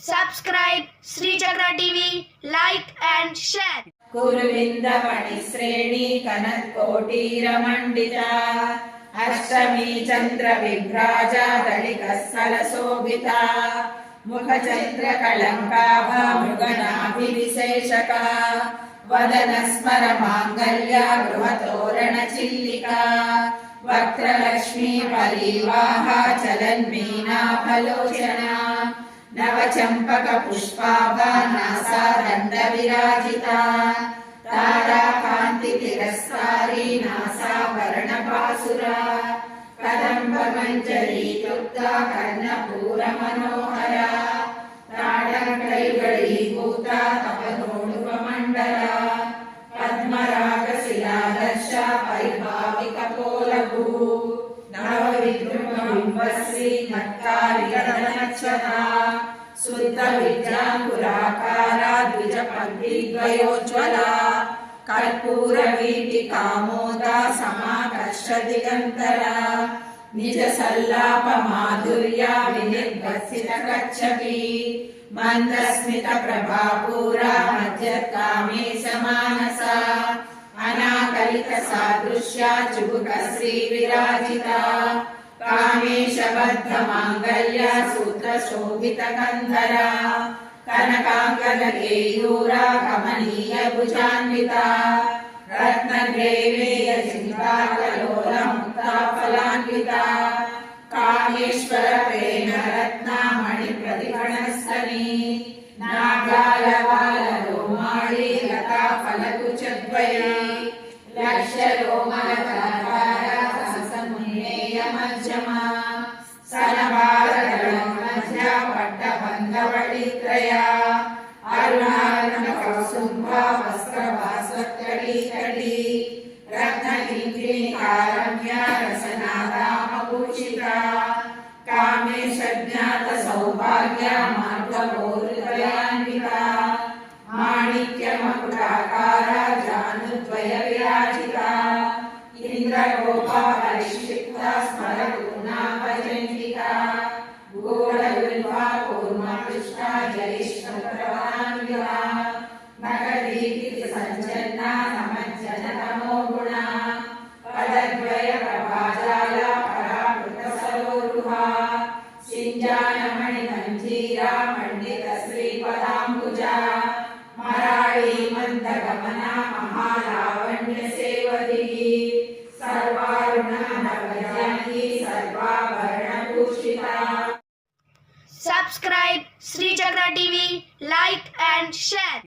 Subscribe Sri Chakra TV, like and share. कुरुविन्दमणि श्रेणी कनत्कोटीरमण्डिता अष्टमी चन्द्रविभ्राजा दलिकस्थलशोभिता मुखचन्द्रकलङ्काभा मृगनाभिविशेषका वदनस्मरमाङ्गल्या गृहतोरणचिल्लिका वक्त्रलक्ष्मी परिवाहा चलन्मीनाफलोचना नवचंपक पुष्पाभा NASA दंड विराजिता तारा कांति तिरस्कारी NASA वर्णपासुरा कदंब मंजरी युक्ता कर्णपूर मनोहरा ताडंकैगळीभूता तपनोणुव मंडला पद्मराग शिलादर्शा परिभाविक पोलभू नवविद्रुमबिंबश्री नक्कारिकनक्षता शुद्ध विद्याकुलाकारा द्विजपङ्क्तिद्वयोज्ज्वला कर्पूरवीटिकामोदा समाकर्ष दिगन्तरा निज सल्लाप माधुर्या विनिर्भसित कच्छपि मन्दस्मित प्रभापूरा मध्यकामे समानसा अनाकलित सादृश्या चुबुक श्री विराजिता कामेशबद्ध मांगल्य सूत्र शोभित कंधरा कनकांगद केयूरा कमनीय भुजान्विता रत्नग्रेवेय चिंता कलोल मुक्ता फलान्विता कामेश्वर प्रेम रत्ना मणि प्रतिफणस्तनी नागालवाल रोमाळी लता फलकुचद्वये लक्ष्य रोमलतारा ससमुन्नेय मध्यमा सनबालगणमध्या पट्टबन्धवळित्रया अरुणारुण कौसुम्भा वस्त्रभास्वत्कटीतटी रत्नकिङ्किणिकारम्या रसनादामभूषिता कामेशज्ञात सौभाग्या मार्गभोरुदयान्विता माणिक्यमकुटाकारा जानुद्वय विराजिता इन्द्रगोपा परिक्षिप्ता स्मरगुणाभजन्विता गूढगुल्फा कूर्मपृष्ठा जयिष्ठप्रवान्विता नगरीति सञ्जन्ना नमज्जनतमो गुणा पदद्वय प्रभाजाला परावृतसरोरुहा सिञ्जानमणि Manjira मण्डित श्रीपदाम्बुजा मराळी मन्दगमना महालावण्य सेवदी सर्वारुणा नवजानी सर्वाभरणभूषिता. Subscribe Sri Chakra TV, like and share.